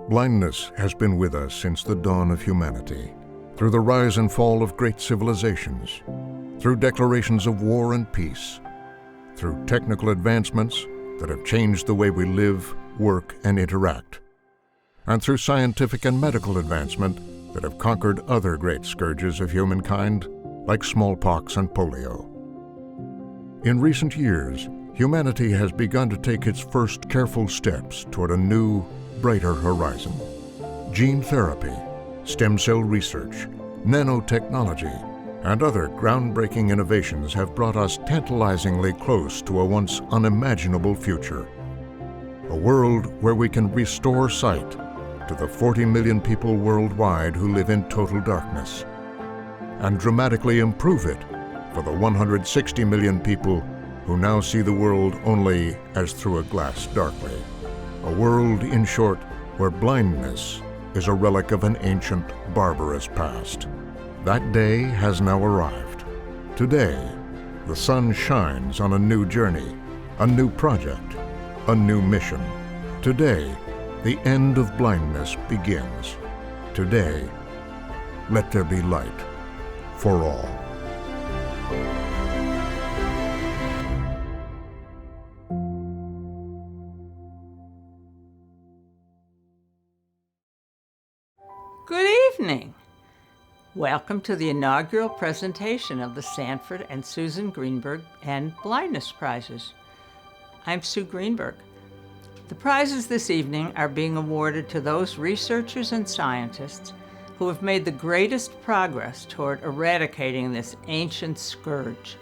Blindness has been with us since the dawn of humanity, through the rise and fall of great civilizations, through declarations of war and peace, through technical advancements that have changed the way we live, work, and interact, and through scientific and medical advancement that have conquered other great scourges of humankind, like smallpox and polio. In recent years, humanity has begun to take its first careful steps toward a new, brighter horizon. Gene therapy, stem cell research, nanotechnology, and other groundbreaking innovations have brought us tantalizingly close to a once unimaginable future. A world where we can restore sight to the 40 million people worldwide who live in total darkness, and dramatically improve it for the 160 million people who now see the world only as through a glass darkly. A world, in short, where blindness is a relic of an ancient, barbarous past. That day has now arrived. Today, the sun shines on a new journey, a new project, a new mission. Today, the end of blindness begins. Today, let there be light for all. Good evening. Welcome to the inaugural presentation of the Sanford and Susan Greenberg and Blindness Prizes. I'm Sue Greenberg. The prizes this evening are being awarded to those researchers and scientists who have made the greatest progress toward eradicating this ancient scourge.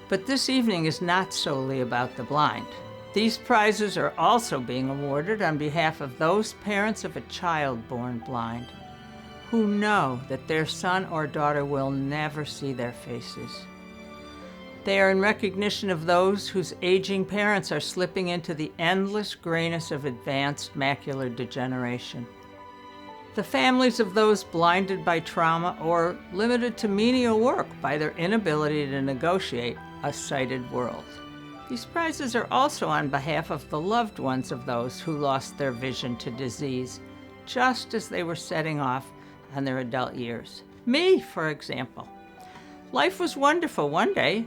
But this evening is not solely about the blind. These prizes are also being awarded on behalf of those parents of a child born blind who know that their son or daughter will never see their faces. They are in recognition of those whose aging parents are slipping into the endless grayness of advanced macular degeneration. The families of those blinded by trauma or limited to menial work by their inability to negotiate a sighted world. These prizes are also on behalf of the loved ones of those who lost their vision to disease, just as they were setting off on their adult years. Me, for example. Life was wonderful one day.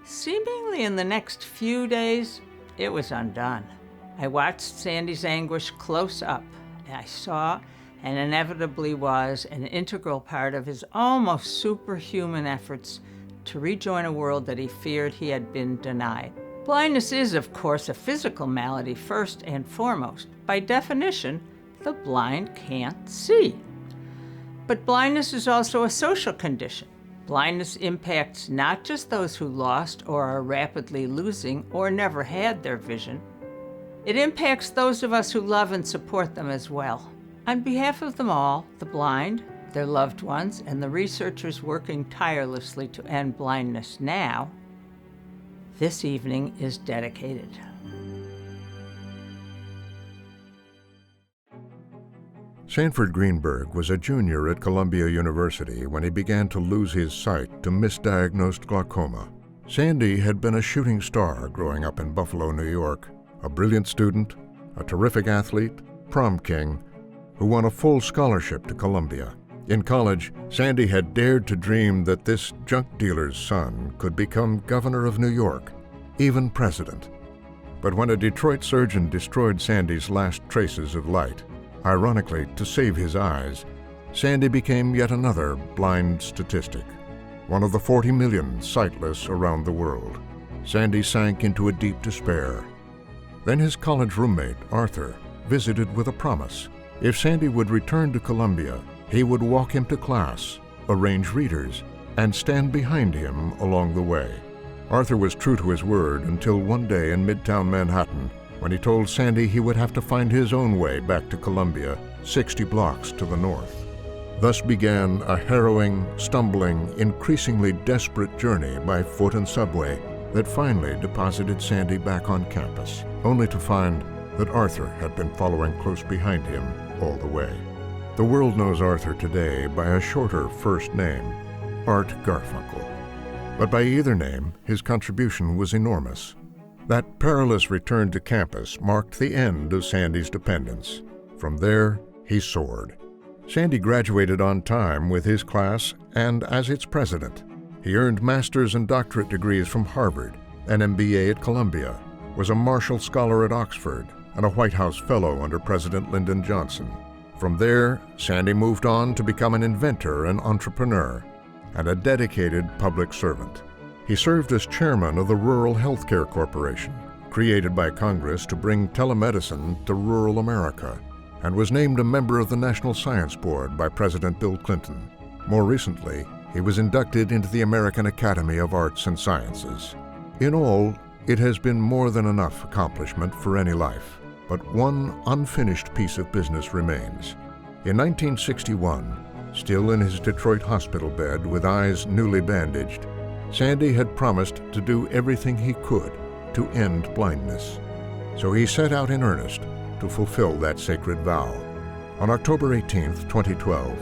Seemingly in the next few days, it was undone. I watched Sandy's anguish close up, and I saw, and inevitably was, an integral part of his almost superhuman efforts to rejoin a world that he feared he had been denied. Blindness is, of course, a physical malady first and foremost. By definition, the blind can't see. But blindness is also a social condition. Blindness impacts not just those who lost or are rapidly losing or never had their vision. It impacts those of us who love and support them as well. On behalf of them all, the blind, their loved ones, and the researchers working tirelessly to end blindness now, this evening is dedicated. Sanford Greenberg was a junior at Columbia University when he began to lose his sight to misdiagnosed glaucoma. Sandy had been a shooting star growing up in Buffalo, New York, a brilliant student, a terrific athlete, prom king, who won a full scholarship to Columbia. In college, Sandy had dared to dream that this junk dealer's son could become governor of New York, even president. But when a Detroit surgeon destroyed Sandy's last traces of light, ironically, to save his eyes, Sandy became yet another blind statistic, one of the 40 million sightless around the world. Sandy sank into a deep despair. Then his college roommate, Arthur, visited with a promise. If Sandy would return to Columbia, he would walk him to class, arrange readers, and stand behind him along the way. Arthur was true to his word until one day in Midtown Manhattan, when he told Sandy he would have to find his own way back to Columbia, 60 blocks to the north. Thus began a harrowing, stumbling, increasingly desperate journey by foot and subway that finally deposited Sandy back on campus, only to find that Arthur had been following close behind him all the way. The world knows Arthur today by a shorter first name, Art Garfunkel. But by either name, his contribution was enormous. That perilous return to campus marked the end of Sandy's dependence. From there, he soared. Sandy graduated on time with his class and as its president. He earned master's and doctorate degrees from Harvard, an MBA at Columbia, was a Marshall Scholar at Oxford, and a White House Fellow under President Lyndon Johnson. From there, Sandy moved on to become an inventor and entrepreneur, and a dedicated public servant. He served as chairman of the Rural Healthcare Corporation, created by Congress to bring telemedicine to rural America, and was named a member of the National Science Board by President Bill Clinton. More recently, he was inducted into the American Academy of Arts and Sciences. In all, it has been more than enough accomplishment for any life, but one unfinished piece of business remains. In 1961, still in his Detroit hospital bed with eyes newly bandaged, Sandy had promised to do everything he could to end blindness. So he set out in earnest to fulfill that sacred vow. On October 18, 2012,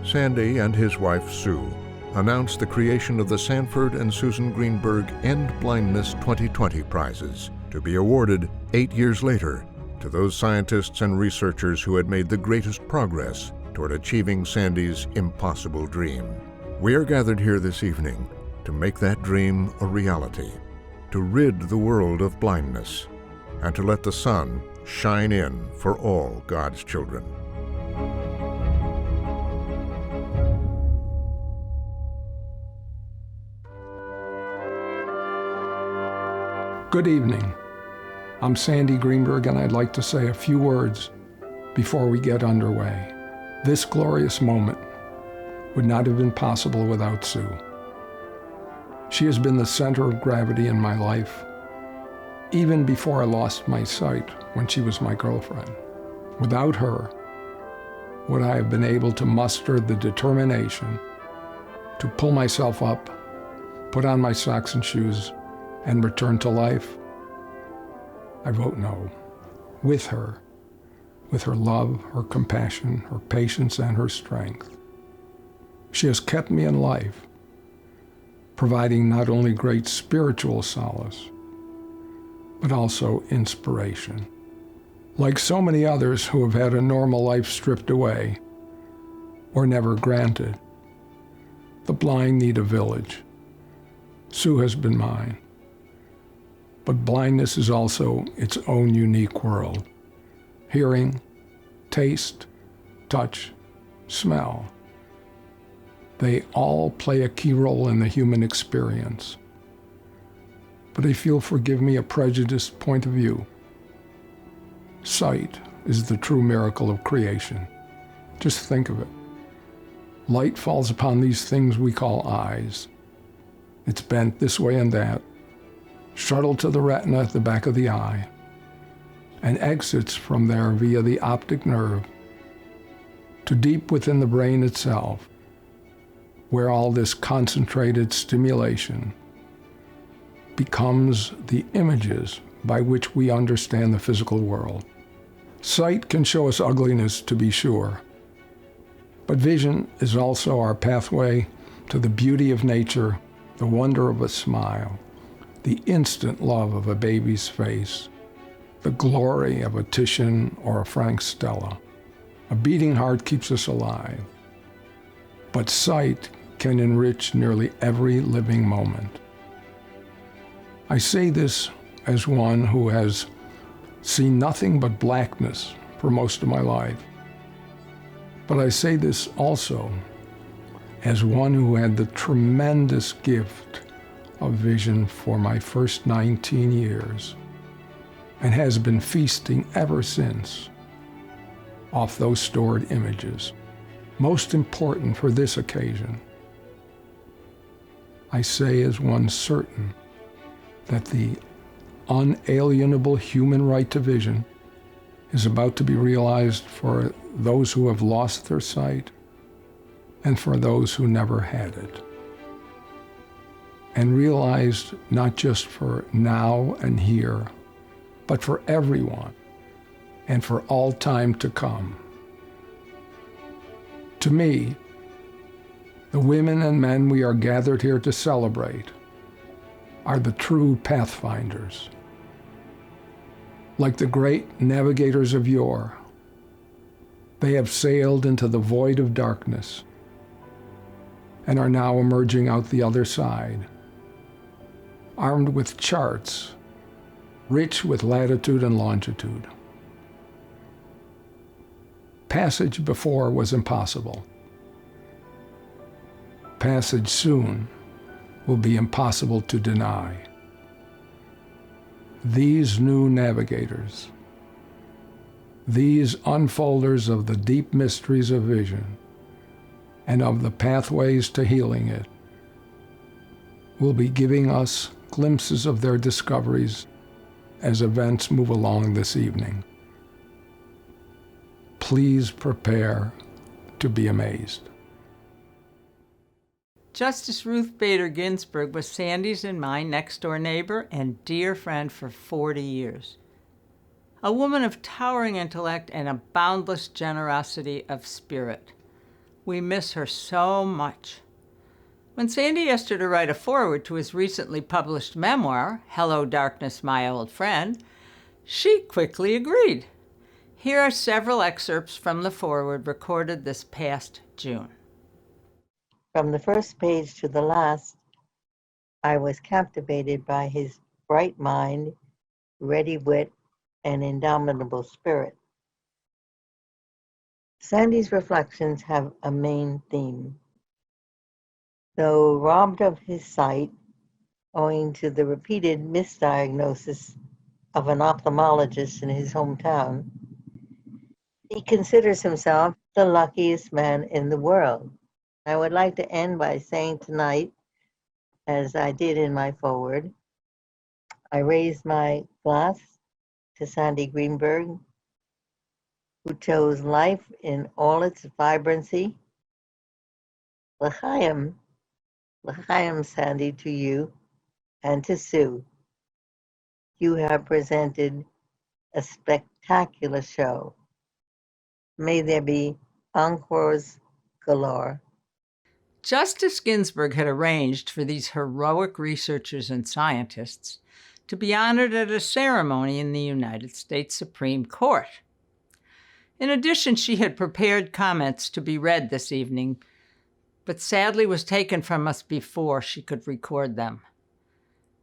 Sandy and his wife Sue announced the creation of the Sanford and Susan Greenberg End Blindness 2020 prizes, to be awarded 8 years later to those scientists and researchers who had made the greatest progress toward achieving Sandy's impossible dream. We are gathered here this evening to make that dream a reality, to rid the world of blindness, and to let the sun shine in for all God's children. Good evening. I'm Sandy Greenberg, and I'd like to say a few words before we get underway. This glorious moment would not have been possible without Sue. She has been the center of gravity in my life, even before I lost my sight when she was my girlfriend. Without her, would I have been able to muster the determination to pull myself up, put on my socks and shoes, and return to life? I vote no. With her love, her compassion, her patience, and her strength. She has kept me in life, providing not only great spiritual solace, but also inspiration. Like so many others who have had a normal life stripped away or never granted, the blind need a village. Sue has been mine. But blindness is also its own unique world. Hearing, taste, touch, smell. They all play a key role in the human experience. But if you'll forgive me a prejudiced point of view, sight is the true miracle of creation. Just think of it. Light falls upon these things we call eyes. It's bent this way and that, shuttled to the retina at the back of the eye, and exits from there via the optic nerve to deep within the brain itself, where all this concentrated stimulation becomes the images by which we understand the physical world. Sight can show us ugliness, to be sure, but vision is also our pathway to the beauty of nature, the wonder of a smile, the instant love of a baby's face, the glory of a Titian or a Frank Stella. A beating heart keeps us alive, but sight can enrich nearly every living moment. I say this as one who has seen nothing but blackness for most of my life, but I say this also as one who had the tremendous gift of vision for my first 19 years and has been feasting ever since off those stored images. Most important for this occasion, I say as one certain that the unalienable human right to vision is about to be realized for those who have lost their sight and for those who never had it. And realized not just for now and here, but for everyone and for all time to come. To me, the women and men we are gathered here to celebrate are the true pathfinders. Like the great navigators of yore, They have sailed into the void of darkness and are now emerging out the other side, armed with charts, rich with latitude and longitude. Passage before was impossible. Passage soon will be impossible to deny. These new navigators, these unfolders of the deep mysteries of vision and of the pathways to healing it, will be giving us glimpses of their discoveries as events move along this evening. Please prepare to be amazed. Justice Ruth Bader Ginsburg was Sandy's and my next-door neighbor and dear friend for 40 years. A woman of towering intellect and a boundless generosity of spirit. We miss her so much. When Sandy asked her to write a foreword to his recently published memoir, Hello, Darkness, My Old Friend, she quickly agreed. Here are several excerpts from the foreword recorded this past June. From the first page to the last, I was captivated by his bright mind, ready wit, and indomitable spirit. Sandy's reflections have a main theme. Though robbed of his sight, owing to the repeated misdiagnosis of an ophthalmologist in his hometown, he considers himself the luckiest man in the world. I would like to end by saying tonight, as I did in my foreword, I raised my glass to Sandy Greenberg, who chose life in all its vibrancy. L'chaim, l'chaim, Sandy, to you and to Sue. You have presented a spectacular show. May there be encores galore. Justice Ginsburg had arranged for these heroic researchers and scientists to be honored at a ceremony in the United States Supreme Court. In addition, she had prepared comments to be read this evening, but sadly was taken from us before she could record them.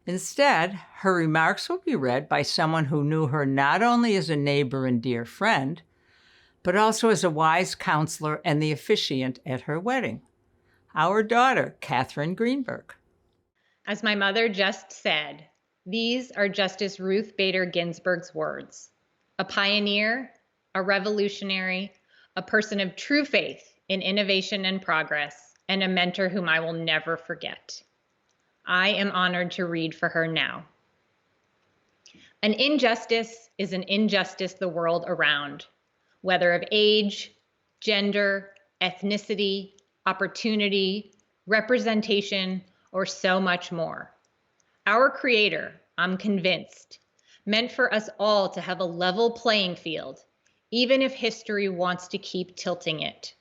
Instead, her remarks will be read by someone who knew her not only as a neighbor and dear friend, but also as a wise counselor and the officiant at her wedding, our daughter, Kathryn Greenberg. As my mother just said, these are Justice Ruth Bader Ginsburg's words. A pioneer, a revolutionary, a person of true faith in innovation and progress, and a mentor whom I will never forget. I am honored to read for her now. An injustice is an injustice the world around, whether of age, gender, ethnicity, opportunity, representation, or so much more. Our Creator, I'm convinced, meant for us all to have a level playing field, even if history wants to keep tilting it.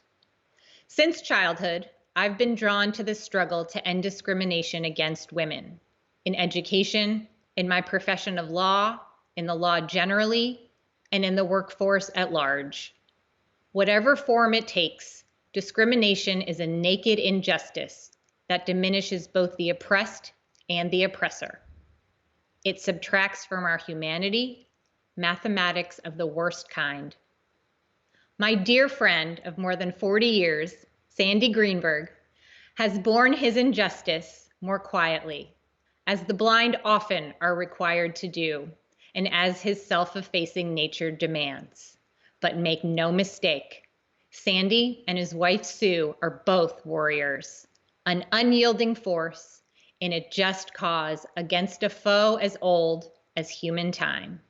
Since childhood, I've been drawn to the struggle to end discrimination against women, in education, in my profession of law, in the law generally, and in the workforce at large. Whatever form it takes, discrimination is a naked injustice that diminishes both the oppressed and the oppressor. It subtracts from our humanity, mathematics of the worst kind. My dear friend of more than 40 years, Sandy Greenberg, has borne his injustice more quietly, as the blind often are required to do, and as his self-effacing nature demands. But make no mistake, Sandy and his wife Sue are both warriors, an unyielding force in a just cause against a foe as old as human time.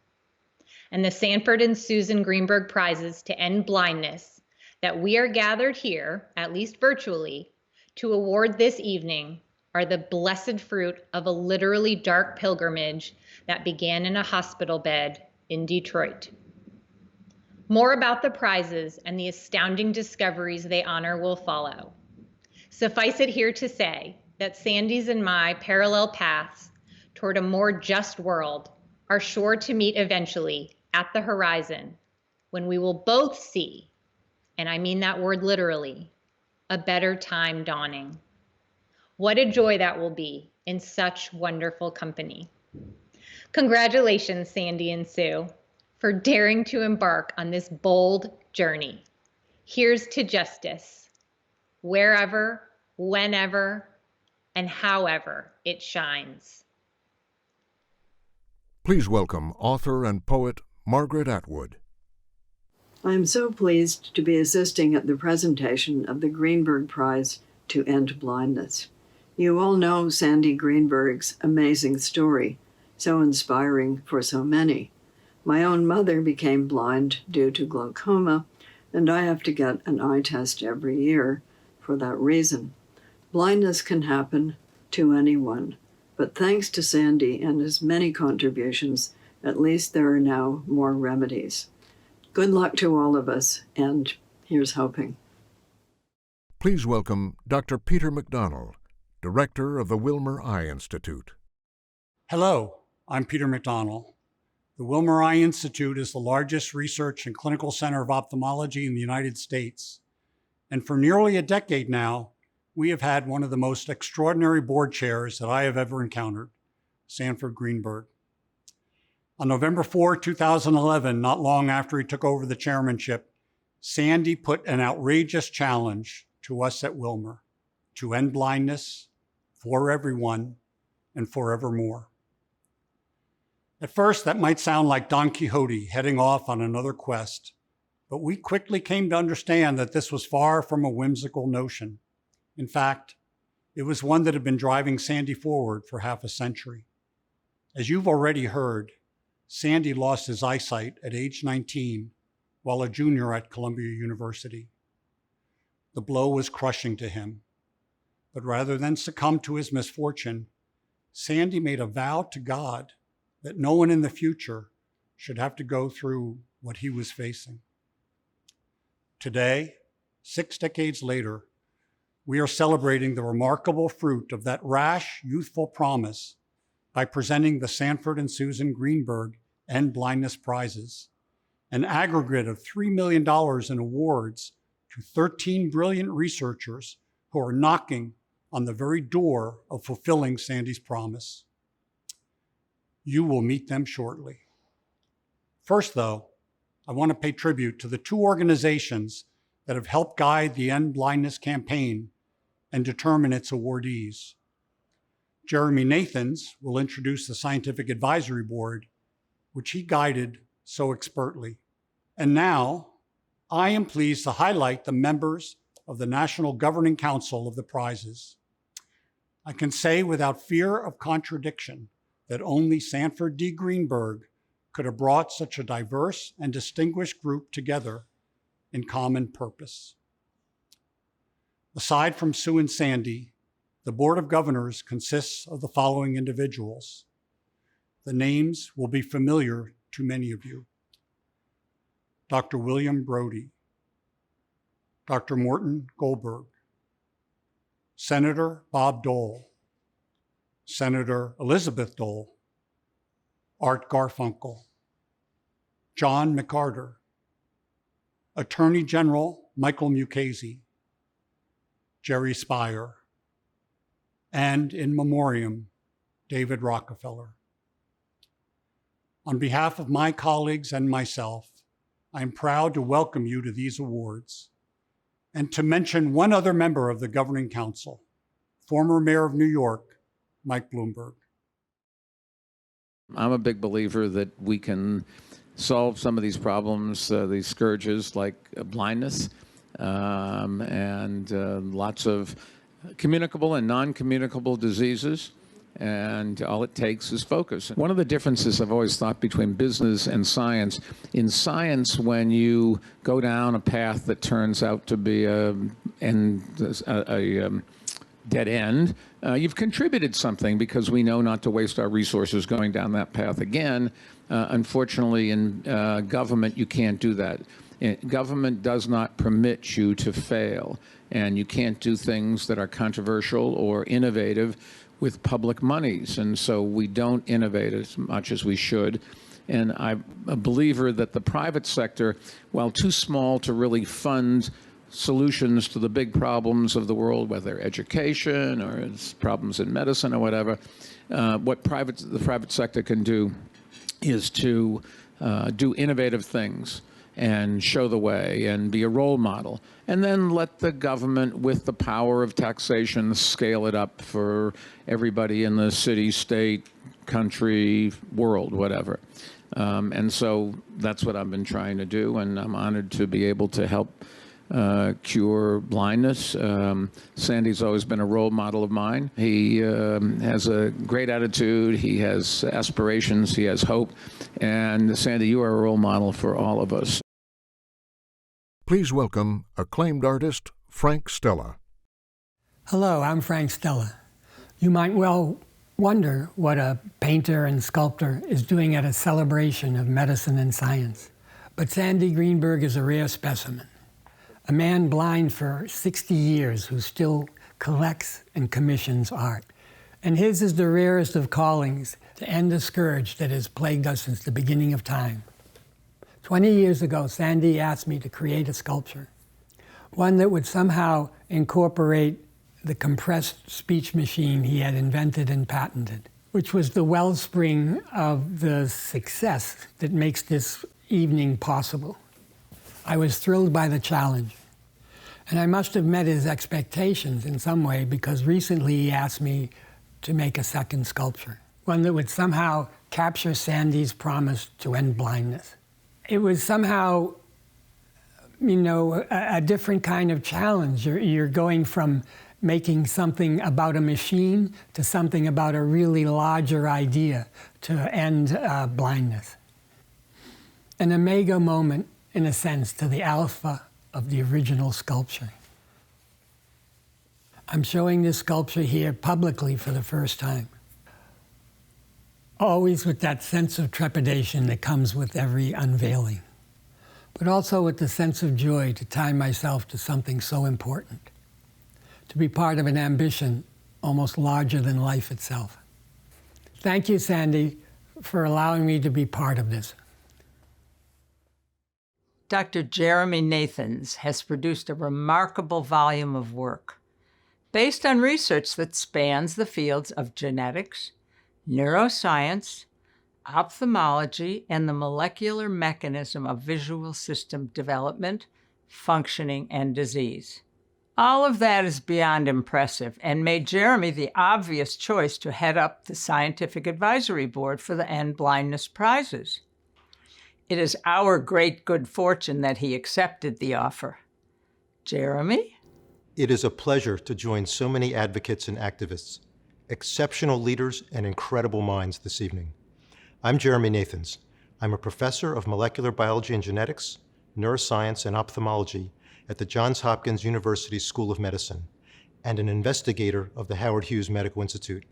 And the Sanford and Susan Greenberg prizes to end blindness that we are gathered here, at least virtually, to award this evening are the blessed fruit of a literally dark pilgrimage that began in a hospital bed in Detroit. More about the prizes and the astounding discoveries they honor will follow. Suffice it here to say that Sandy's and my parallel paths toward a more just world are sure to meet eventually at the horizon, when we will both see and I mean that word literally, a better time dawning. What a joy that will be in such wonderful company. Congratulations, Sandy and Sue, for daring to embark on this bold journey. Here's to justice, wherever, whenever, and however it shines. Please welcome author and poet Margaret Atwood. I am so pleased to be assisting at the presentation of the Greenberg Prize to End Blindness. You all know Sandy Greenberg's amazing story, so inspiring for so many. My own mother became blind due to glaucoma, and I have to get an eye test every year for that reason. Blindness can happen to anyone, but thanks to Sandy and his many contributions, at least there are now more remedies. Good luck to all of us, and here's hoping. Please welcome Dr. Peter McDonnell, Director of the Wilmer Eye Institute. Hello, I'm Peter McDonnell. The Wilmer Eye Institute is the largest research and clinical center of ophthalmology in the United States. And for nearly a decade now, we have had one of the most extraordinary board chairs that I have ever encountered, Sanford Greenberg. On November 4, 2011, not long after he took over the chairmanship, Sandy put an outrageous challenge to us at Wilmer to end blindness for everyone and forevermore. At first, that might sound like Don Quixote heading off on another quest, but we quickly came to understand that this was far from a whimsical notion. In fact, it was one that had been driving Sandy forward for half a century. As you've already heard, Sandy lost his eyesight at age 19 while a junior at Columbia University. The blow was crushing to him, but rather than succumb to his misfortune, Sandy made a vow to God that no one in the future should have to go through what he was facing. Today, 6 decades later, we are celebrating the remarkable fruit of that rash, youthful promise by presenting the Sanford and Susan Greenberg End Blindness Prizes, an aggregate of $3 million in awards to 13 brilliant researchers who are knocking on the very door of fulfilling Sandy's promise. You will meet them shortly. First, though, I want to pay tribute to the 2 organizations that have helped guide the End Blindness campaign and determine its awardees. Jeremy Nathans will introduce the Scientific Advisory Board, which he guided so expertly. And now, I am pleased to highlight the members of the National Governing Council of the prizes. I can say without fear of contradiction that only Sanford D. Greenberg could have brought such a diverse and distinguished group together in common purpose. Aside from Sue and Sandy, the Board of Governors consists of the following individuals. The names will be familiar to many of you. Dr. William Brody, Dr. Morton Goldberg, Senator Bob Dole, Senator Elizabeth Dole, Art Garfunkel, John McCarter, Attorney General Michael Mukasey, Jerry Speyer, and in memoriam, David Rockefeller. On behalf of my colleagues and myself, I am proud to welcome you to these awards and to mention one other member of the Governing Council, former Mayor of New York, Mike Bloomberg. I'm a big believer that we can solve some of these problems, these scourges like blindness, and lots of communicable and non-communicable diseases, and all it takes is focus. One of the differences I've always thought between business and science, in science, when you go down a path that turns out to be a dead end, you've contributed something because we know not to waste our resources going down that path again. Unfortunately, in government, you can't do that. Government does not permit you to fail, and you can't do things that are controversial or innovative with public monies, and so we don't innovate as much as we should. And I'm a believer that the private sector, while too small to really fund solutions to the big problems of the world, whether education or it's problems in medicine or whatever, what the private sector can do is to do innovative things and show the way and be a role model, and then let the government, with the power of taxation, scale it up for everybody in the city, state, country, world, whatever. And so that's what I've been trying to do, and I'm honored to be able to help cure blindness. Sandy's always been a role model of mine. He has a great attitude, he has aspirations, he has hope, and Sandy, you are a role model for all of us. Please welcome acclaimed artist Frank Stella. Hello, I'm Frank Stella. You might well wonder what a painter and sculptor is doing at a celebration of medicine and science. But Sandy Greenberg is a rare specimen. A man blind for 60 years who still collects and commissions art. And his is the rarest of callings to end a scourge that has plagued us since the beginning of time. 20 years ago, Sandy asked me to create a sculpture, one that would somehow incorporate the compressed speech machine he had invented and patented, which was the wellspring of the success that makes this evening possible. I was thrilled by the challenge, and I must have met his expectations in some way, because recently he asked me to make a second sculpture, one that would somehow capture Sandy's promise to end blindness. It was somehow, a different kind of challenge. You're going from making something about a machine to something about a really larger idea to end blindness. An omega moment, in a sense, to the alpha of the original sculpture. I'm showing this sculpture here publicly for the first time. Always with that sense of trepidation that comes with every unveiling, but also with the sense of joy to tie myself to something so important, to be part of an ambition almost larger than life itself. Thank you, Sandy, for allowing me to be part of this. Dr. Jeremy Nathans has produced a remarkable volume of work based on research that spans the fields of genetics, neuroscience, ophthalmology, and the molecular mechanism of visual system development, functioning, and disease. All of that is beyond impressive and made Jeremy the obvious choice to head up the Scientific Advisory Board for the End Blindness Prizes. It is our great good fortune that he accepted the offer. Jeremy? It is a pleasure to join so many advocates and activists, exceptional leaders and incredible minds this evening. I'm Jeremy Nathans. I'm a professor of molecular biology and genetics, neuroscience, and ophthalmology at the Johns Hopkins University School of Medicine, and an investigator of the Howard Hughes Medical Institute.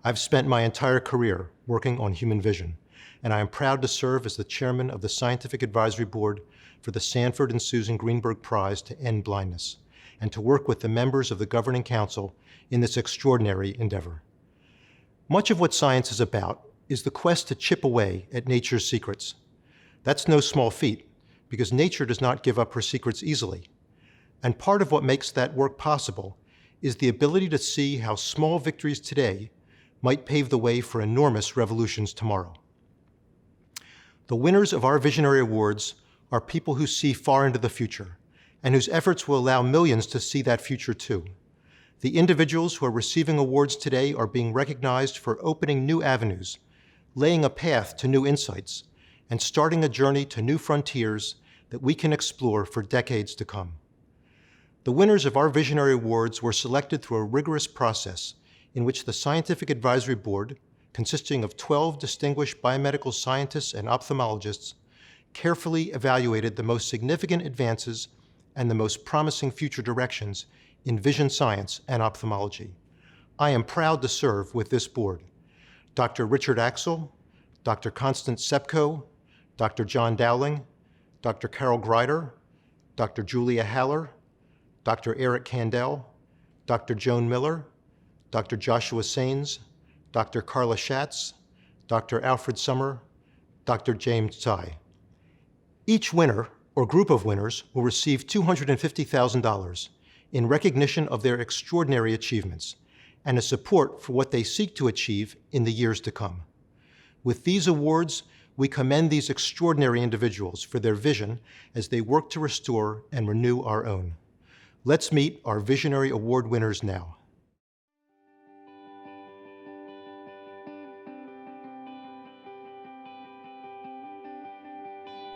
I've spent my entire career working on human vision, and I am proud to serve as the chairman of the Scientific Advisory Board for the Sanford and Susan Greenberg Prize to End Blindness, and to work with the members of the Governing Council in this extraordinary endeavor. Much of what science is about is the quest to chip away at nature's secrets. That's no small feat, because nature does not give up her secrets easily. And part of what makes that work possible is the ability to see how small victories today might pave the way for enormous revolutions tomorrow. The winners of our visionary awards are people who see far into the future, and whose efforts will allow millions to see that future too. The individuals who are receiving awards today are being recognized for opening new avenues, laying a path to new insights, and starting a journey to new frontiers that we can explore for decades to come. The winners of our visionary awards were selected through a rigorous process in which the Scientific Advisory Board, consisting of 12 distinguished biomedical scientists and ophthalmologists, carefully evaluated the most significant advances and the most promising future directions in vision science and ophthalmology. I am proud to serve with this board. Dr. Richard Axel, Dr. Constance Sepko, Dr. John Dowling, Dr. Carol Greider, Dr. Julia Haller, Dr. Eric Kandel, Dr. Joan Miller, Dr. Joshua Sains, Dr. Carla Schatz, Dr. Alfred Summer, Dr. James Tsai. Each winner, or group of winners, will receive $250,000 in recognition of their extraordinary achievements and as support for what they seek to achieve in the years to come. With these awards, we commend these extraordinary individuals for their vision as they work to restore and renew our own. Let's meet our visionary award winners now.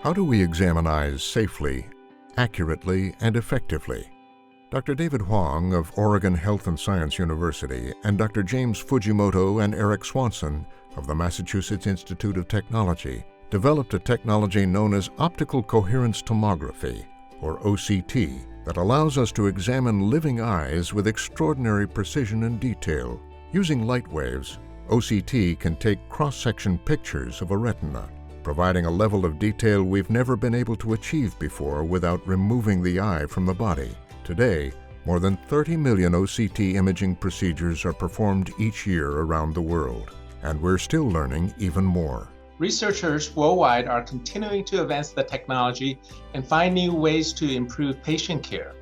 How do we examine eyes safely, accurately, and effectively? Dr. David Huang of Oregon Health and Science University and Dr. James Fujimoto and Eric Swanson of the Massachusetts Institute of Technology developed a technology known as optical coherence tomography, or OCT, that allows us to examine living eyes with extraordinary precision and detail. Using light waves, OCT can take cross-section pictures of a retina, providing a level of detail we've never been able to achieve before without removing the eye from the body. Today, more than 30 million OCT imaging procedures are performed each year around the world, and we're still learning even more. Researchers worldwide are continuing to advance the technology and find new ways to improve patient care.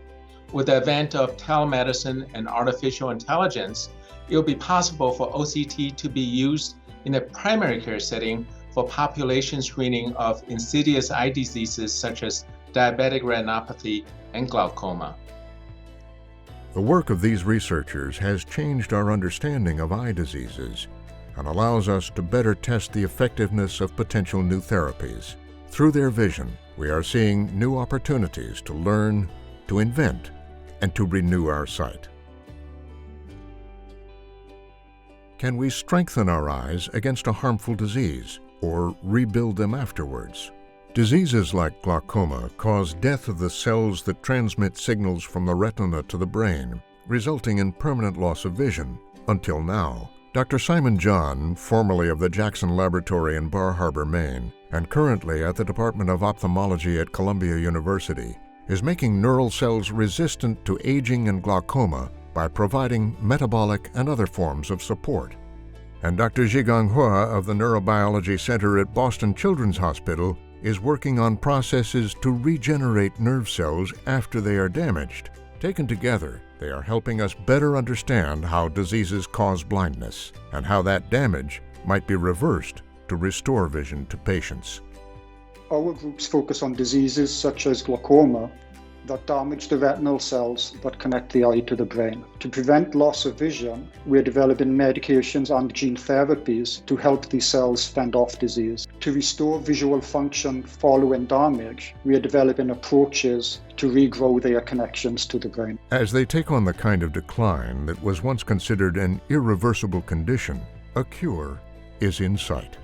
With the advent of telemedicine and artificial intelligence, it will be possible for OCT to be used in a primary care setting for population screening of insidious eye diseases such as diabetic retinopathy and glaucoma. The work of these researchers has changed our understanding of eye diseases and allows us to better test the effectiveness of potential new therapies. Through their vision, we are seeing new opportunities to learn, to invent, and to renew our sight. Can we strengthen our eyes against a harmful disease or rebuild them afterwards? Diseases like glaucoma cause death of the cells that transmit signals from the retina to the brain, resulting in permanent loss of vision. Until now, Dr. Simon John, formerly of the Jackson Laboratory in Bar Harbor, Maine, and currently at the Department of Ophthalmology at Columbia University, is making neural cells resistant to aging and glaucoma by providing metabolic and other forms of support. And Dr. Zhigang Hua of the Neurobiology Center at Boston Children's Hospital is working on processes to regenerate nerve cells after they are damaged. Taken together, they are helping us better understand how diseases cause blindness and how that damage might be reversed to restore vision to patients. Our groups focus on diseases such as glaucoma that damage the retinal cells that connect the eye to the brain. To prevent loss of vision, we're developing medications and gene therapies to help these cells fend off disease. To restore visual function following damage, we are developing approaches to regrow their connections to the brain. As they take on the kind of decline that was once considered an irreversible condition, a cure is in sight.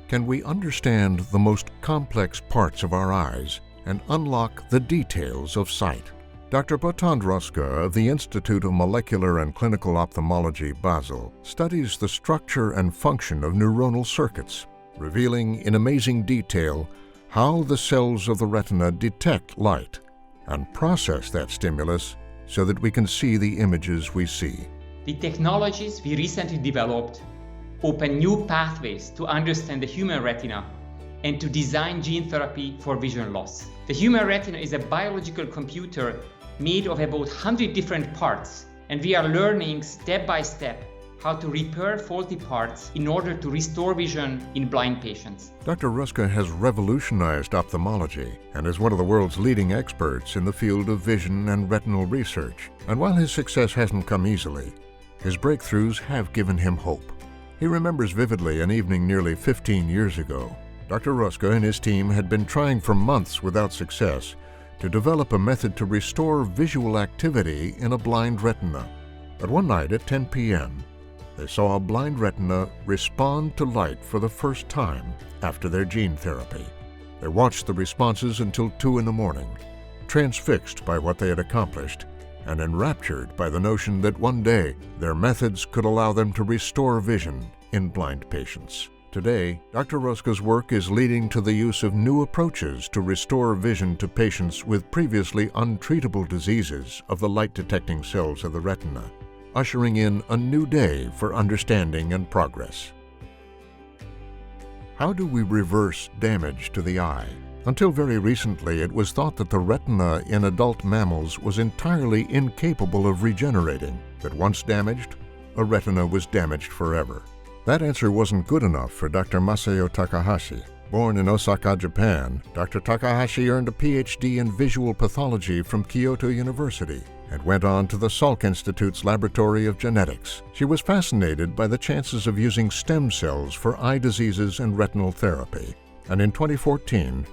Can we understand the most complex parts of our eyes and unlock the details of sight? Dr. Botond Roska of the Institute of Molecular and Clinical Ophthalmology, Basel, studies the structure and function of neuronal circuits, revealing in amazing detail how the cells of the retina detect light and process that stimulus so that we can see the images we see. The technologies we recently developed open new pathways to understand the human retina and to design gene therapy for vision loss. The human retina is a biological computer made of about 100 different parts, and we are learning step by step how to repair faulty parts in order to restore vision in blind patients. Dr. Ruska has revolutionized ophthalmology and is one of the world's leading experts in the field of vision and retinal research. And while his success hasn't come easily, his breakthroughs have given him hope. He remembers vividly an evening nearly 15 years ago. Dr. Ruska and his team had been trying for months without success to develop a method to restore visual activity in a blind retina. But one night at 10 p.m., they saw a blind retina respond to light for the first time after their gene therapy. They watched the responses until 2 in the morning, transfixed by what they had accomplished and enraptured by the notion that one day their methods could allow them to restore vision in blind patients. Today, Dr. Ruska's work is leading to the use of new approaches to restore vision to patients with previously untreatable diseases of the light-detecting cells of the retina, ushering in a new day for understanding and progress. How do we reverse damage to the eye? Until very recently, it was thought that the retina in adult mammals was entirely incapable of regenerating, that once damaged, a retina was damaged forever. That answer wasn't good enough for Dr. Masayo Takahashi. Born in Osaka, Japan, Dr. Takahashi earned a PhD in visual pathology from Kyoto University and went on to the Salk Institute's Laboratory of Genetics. She was fascinated by the chances of using stem cells for eye diseases and retinal therapy. And in 2014,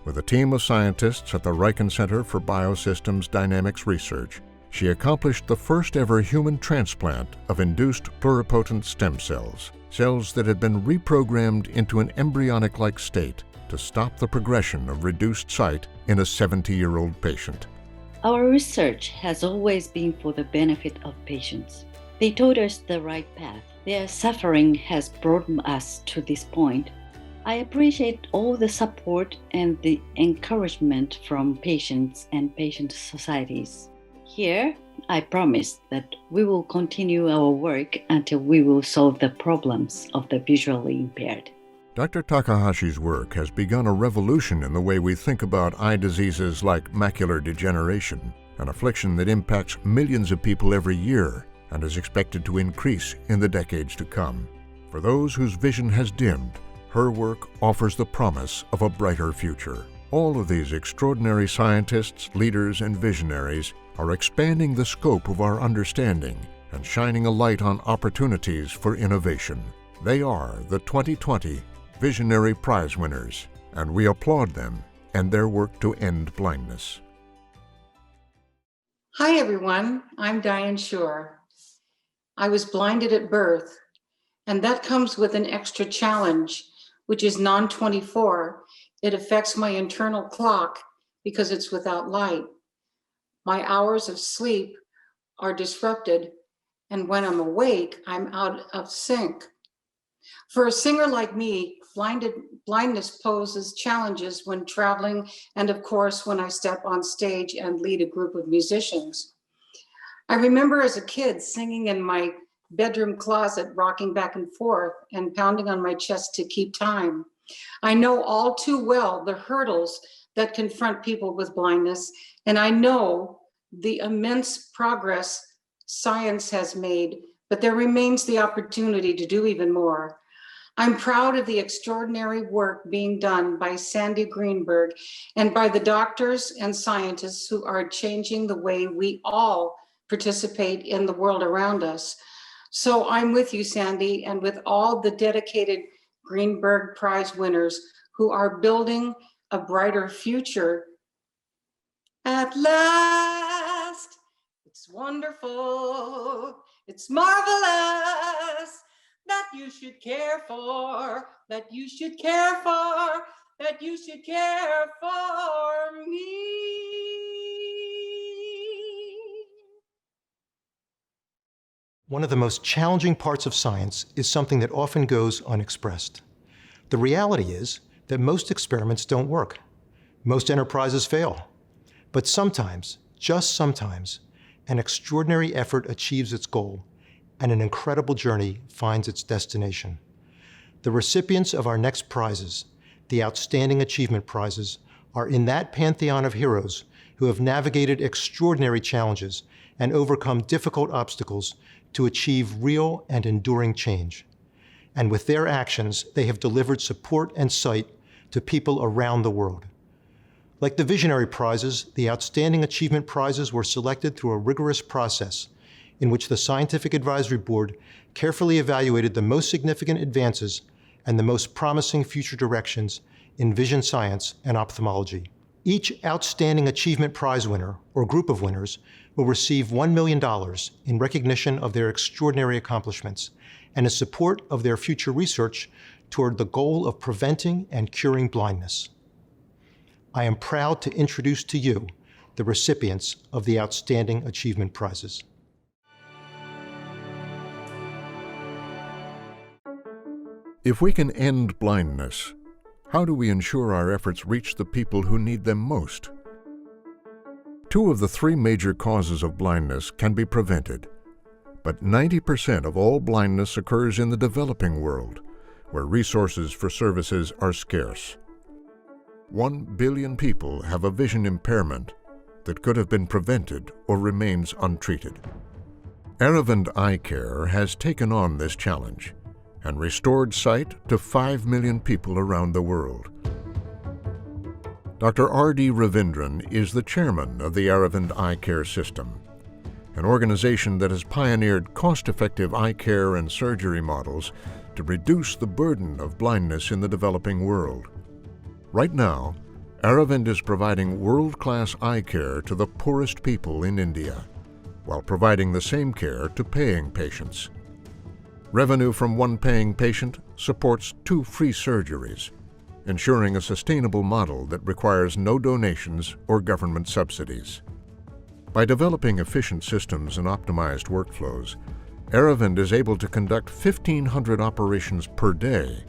with a team of scientists at the Riken Center for Biosystems Dynamics Research, she accomplished the first ever human transplant of induced pluripotent stem cells, cells that had been reprogrammed into an embryonic-like state to stop the progression of reduced sight in a 70-year-old patient. Our research has always been for the benefit of patients. They told us the right path. Their suffering has brought us to this point. I appreciate all the support and the encouragement from patients and patient societies. Here, I promise that we will continue our work until we will solve the problems of the visually impaired. Dr. Takahashi's work has begun a revolution in the way we think about eye diseases like macular degeneration, an affliction that impacts millions of people every year and is expected to increase in the decades to come. For those whose vision has dimmed, her work offers the promise of a brighter future. All of these extraordinary scientists, leaders, and visionaries are expanding the scope of our understanding and shining a light on opportunities for innovation. They are the 2020 Visionary Prize winners, and we applaud them and their work to end blindness. Hi everyone, I'm Diane Schur. I was blinded at birth, and that comes with an extra challenge, which is non-24. It affects my internal clock because it's without light. My hours of sleep are disrupted, and when I'm awake, I'm out of sync. For a singer like me, blindness poses challenges when traveling, and of course, when I step on stage and lead a group of musicians. I remember as a kid singing in my bedroom closet, rocking back and forth and pounding on my chest to keep time. I know all too well the hurdles that confront people with blindness, and I know the immense progress science has made, but there remains the opportunity to do even more. I'm proud of the extraordinary work being done by Sandy Greenberg and by the doctors and scientists who are changing the way we all participate in the world around us. So I'm with you, Sandy, and with all the dedicated Greenberg Prize winners who are building a brighter future. At last, it's wonderful, it's marvelous, that you should care for, that you should care for, that you should care for me. One of the most challenging parts of science is something that often goes unexpressed. The reality is that most experiments don't work. Most enterprises fail. But sometimes, just sometimes, an extraordinary effort achieves its goal, and an incredible journey finds its destination. The recipients of our next prizes, the Outstanding Achievement Prizes, are in that pantheon of heroes who have navigated extraordinary challenges and overcome difficult obstacles to achieve real and enduring change. And with their actions, they have delivered support and sight to people around the world. Like the Visionary Prizes, the Outstanding Achievement Prizes were selected through a rigorous process in which the Scientific Advisory Board carefully evaluated the most significant advances and the most promising future directions in vision science and ophthalmology. Each Outstanding Achievement Prize winner, or group of winners, will receive $1 million in recognition of their extraordinary accomplishments and in support of their future research toward the goal of preventing and curing blindness. I am proud to introduce to you the recipients of the Outstanding Achievement Prizes. If we can end blindness, how do we ensure our efforts reach the people who need them most? 2 of the 3 major causes of blindness can be prevented, but 90% of all blindness occurs in the developing world, where resources for services are scarce. 1 billion people have a vision impairment that could have been prevented or remains untreated. Aravind Eye Care has taken on this challenge and restored sight to 5 million people around the world. Dr. R.D. Ravindran is the chairman of the Aravind Eye Care System, an organization that has pioneered cost-effective eye care and surgery models to reduce the burden of blindness in the developing world. Right now, Aravind is providing world-class eye care to the poorest people in India, while providing the same care to paying patients. Revenue from one paying patient supports 2 free surgeries, ensuring a sustainable model that requires no donations or government subsidies. By developing efficient systems and optimized workflows, Aravind is able to conduct 1,500 operations per day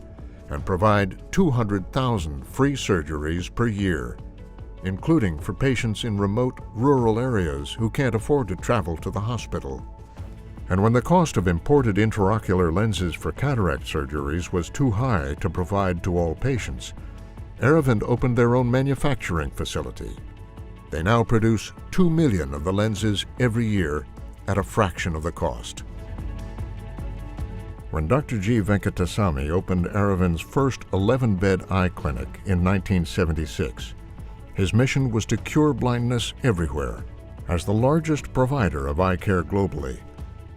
and provide 200,000 free surgeries per year, including for patients in remote, rural areas who can't afford to travel to the hospital. And when the cost of imported intraocular lenses for cataract surgeries was too high to provide to all patients, Aravind opened their own manufacturing facility. They now produce 2 million of the lenses every year at a fraction of the cost. When Dr. G. Venkatasamy opened Aravind's first 11-bed eye clinic in 1976, his mission was to cure blindness everywhere. As the largest provider of eye care globally,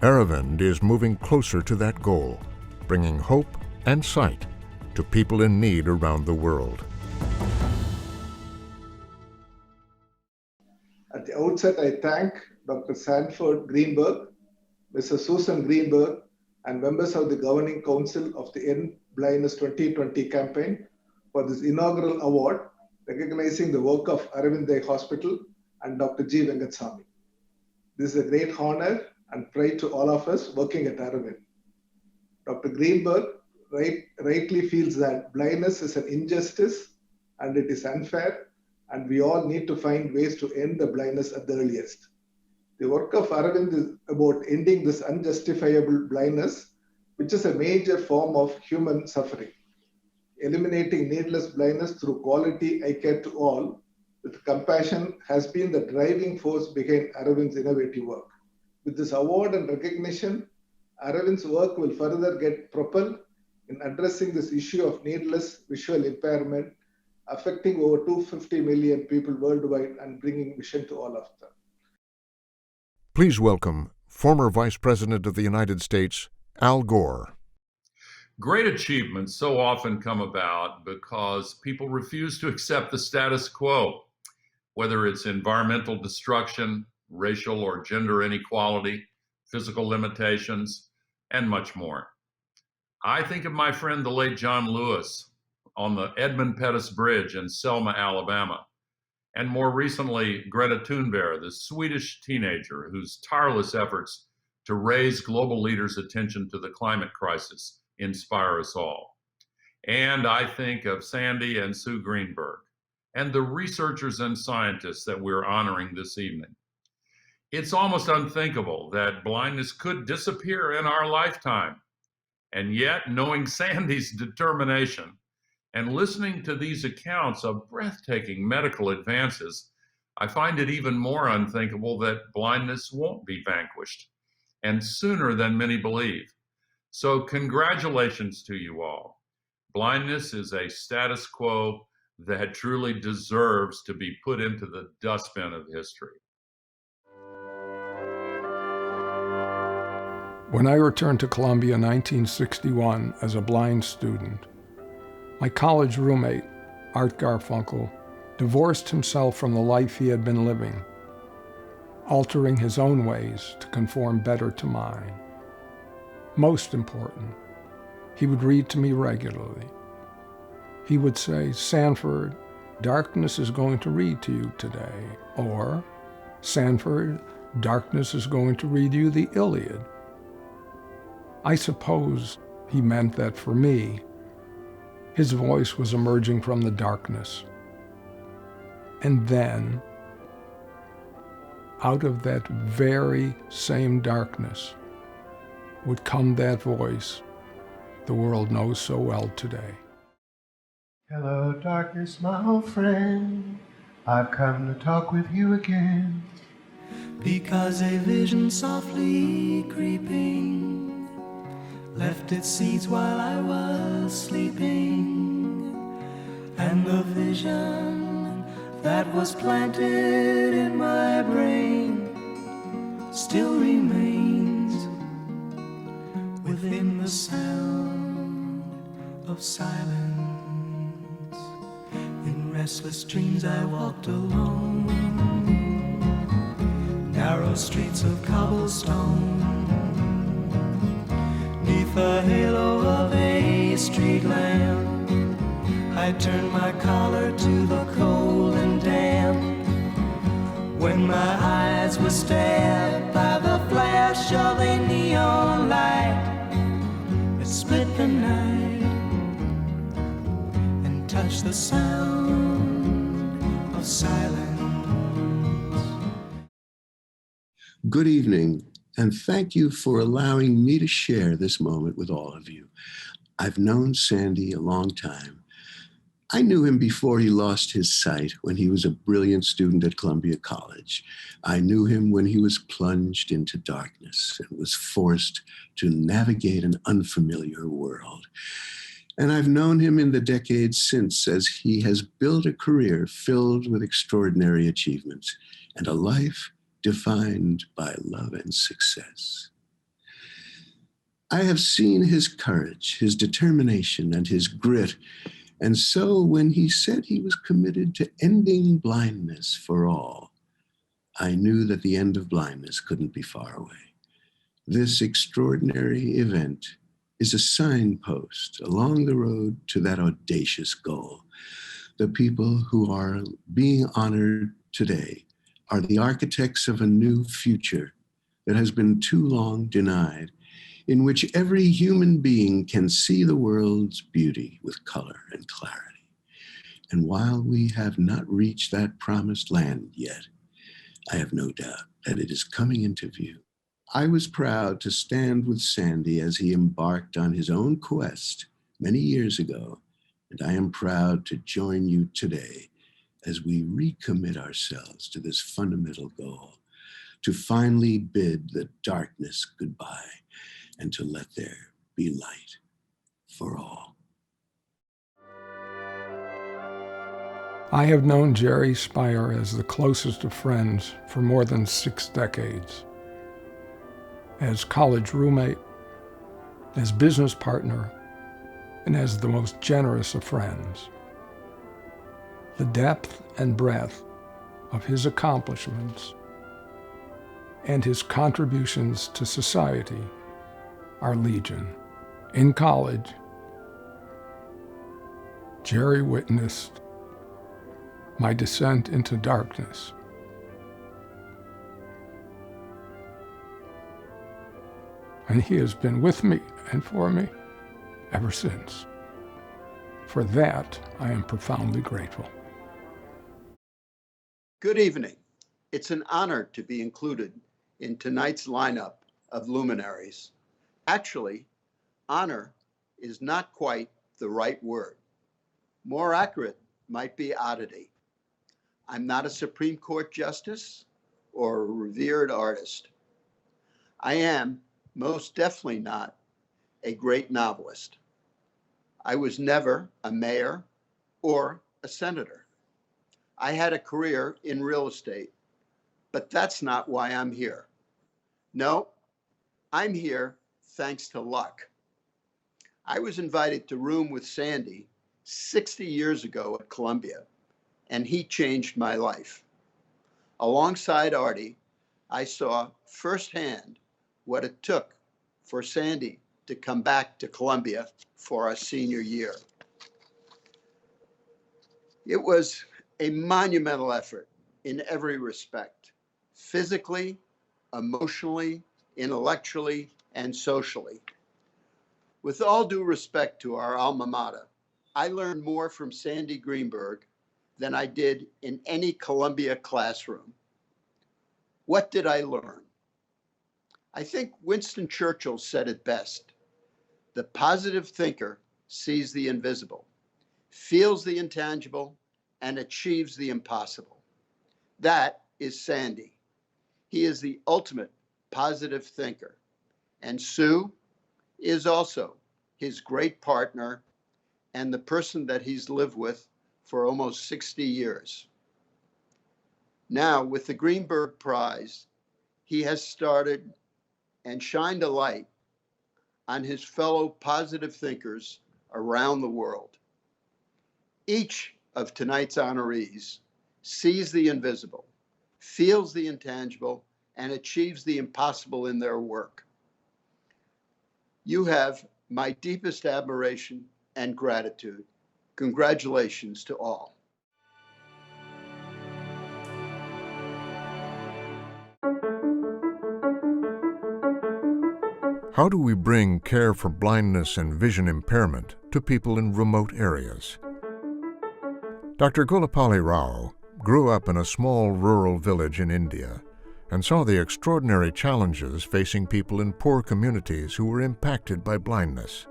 Aravind is moving closer to that goal, bringing hope and sight to people in need around the world. At the outset, I thank Dr. Sanford Greenberg, Mrs. Susan Greenberg, and members of the Governing Council of the End Blindness 2020 campaign for this inaugural award, recognizing the work of Aravind Eye Hospital and Dr. G. Venkatasamy. This is a great honor and pride to all of us working at Aravind. Dr. Greenberg rightly feels that blindness is an injustice and it is unfair, and we all need to find ways to end the blindness at the earliest. The work of Aravind is about ending this unjustifiable blindness, which is a major form of human suffering. Eliminating needless blindness through quality eye care to all with compassion has been the driving force behind Aravind's innovative work. With this award and recognition, Aravind's work will further get propelled in addressing this issue of needless visual impairment affecting over 250 million people worldwide and bringing vision to all of them. Please welcome former Vice President of the United States, Al Gore. Great achievements so often come about because people refuse to accept the status quo, whether it's environmental destruction, racial or gender inequality, physical limitations, and much more. I think of my friend, the late John Lewis, on the Edmund Pettus Bridge in Selma, Alabama, and more recently, Greta Thunberg, the Swedish teenager whose tireless efforts to raise global leaders' attention to the climate crisis inspire us all. And I think of Sandy and Sue Greenberg and the researchers and scientists that we're honoring this evening. It's almost unthinkable that blindness could disappear in our lifetime. And yet, knowing Sandy's determination and listening to these accounts of breathtaking medical advances, I find it even more unthinkable that blindness won't be vanquished, and sooner than many believe. So congratulations to you all. Blindness is a status quo that truly deserves to be put into the dustbin of history. When I returned to Columbia in 1961 as a blind student, my college roommate, Art Garfunkel, divorced himself from the life he had been living, altering his own ways to conform better to mine. Most important, he would read to me regularly. He would say, "Sanford, darkness is going to read to you today," or, "Sanford, darkness is going to read you the Iliad." I suppose he meant that for me, his voice was emerging from the darkness. And then, out of that very same darkness would come that voice the world knows so well today. Hello, darkness, my old friend. I've come to talk with you again. Because a vision softly creeping left its seeds while I was sleeping, and the vision that was planted in my brain still remains within the sound of silence. In restless dreams I walked alone, narrow streets of cobblestone, neath the halo of a street lamp. I turned my collar to the cold and damp, when my eyes were stabbed by the flash of a neon light that split the night and touched the sound of silence. Good evening, and thank you for allowing me to share this moment with all of you. I've known Sandy a long time. I knew him before he lost his sight when he was a brilliant student at Columbia College. I knew him when he was plunged into darkness and was forced to navigate an unfamiliar world. And I've known him in the decades since as he has built a career filled with extraordinary achievements and a life defined by love and success. I have seen his courage, his determination, and his grit. And so when he said he was committed to ending blindness for all, I knew that the end of blindness couldn't be far away. This extraordinary event is a signpost along the road to that audacious goal. The people who are being honored today are the architects of a new future that has been too long denied, in which every human being can see the world's beauty with color and clarity. And while we have not reached that promised land yet, I have no doubt that it is coming into view. I was proud to stand with Sandy as he embarked on his own quest many years ago, and I am proud to join you today as we recommit ourselves to this fundamental goal, to finally bid the darkness goodbye and to let there be light for all. I have known Jerry Speyer as the closest of friends for more than 6 decades. As college roommate, as business partner, and as the most generous of friends. The depth and breadth of his accomplishments and his contributions to society are legion. In college, Jerry witnessed my descent into darkness. And he has been with me and for me ever since. For that, I am profoundly grateful. Good evening. It's an honor to be included in tonight's lineup of luminaries. Actually, honor is not quite the right word. More accurate might be oddity. I'm not a Supreme Court justice or a revered artist. I am most definitely not a great novelist. I was never a mayor or a senator. I had a career in real estate, but that's not why I'm here. No, I'm here thanks to luck. I was invited to room with Sandy 60 years ago at Columbia, and he changed my life. Alongside Artie, I saw firsthand what it took for Sandy to come back to Columbia for our senior year. It was a monumental effort in every respect, physically, emotionally, intellectually, and socially. With all due respect to our alma mater, I learned more from Sandy Greenberg than I did in any Columbia classroom. What did I learn? I think Winston Churchill said it best. The positive thinker sees the invisible, feels the intangible, and achieves the impossible. That is Sandy. He is the ultimate positive thinker. And Sue is also his great partner and the person that he's lived with for almost 60 years. Now, with the Greenberg Prize, he has started and shined a light on his fellow positive thinkers around the world. Each of tonight's honorees sees the invisible, feels the intangible, and achieves the impossible in their work. You have my deepest admiration and gratitude. Congratulations to all. How do we bring care for blindness and vision impairment to people in remote areas? Dr. Gullapalli Rao grew up in a small rural village in India and saw the extraordinary challenges facing people in poor communities who were impacted by blindness.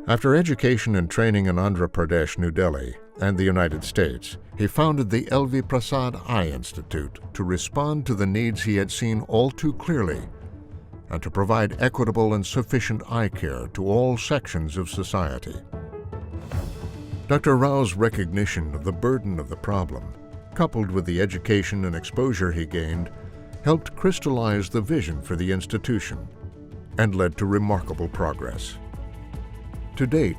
After education and training in Andhra Pradesh, New Delhi, and the United States, he founded the L.V. Prasad Eye Institute to respond to the needs he had seen all too clearly and to provide equitable and sufficient eye care to all sections of society. Dr. Rao's recognition of the burden of the problem, coupled with the education and exposure he gained, helped crystallize the vision for the institution and led to remarkable progress. To date,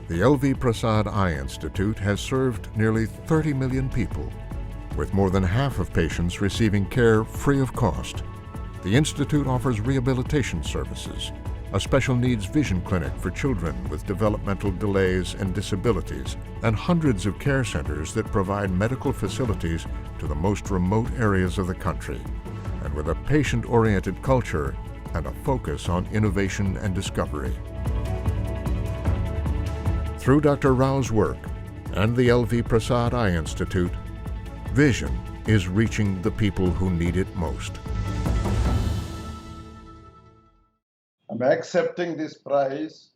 the L.V. Prasad Eye Institute has served nearly 30 million people, with more than half of patients receiving care free of cost. The Institute offers rehabilitation services, a special needs vision clinic for children with developmental delays and disabilities, and hundreds of care centers that provide medical facilities to the most remote areas of the country, and with a patient-oriented culture and a focus on innovation and discovery. Through Dr. Rao's work and the L.V. Prasad Eye Institute, vision is reaching the people who need it most. I'm accepting this prize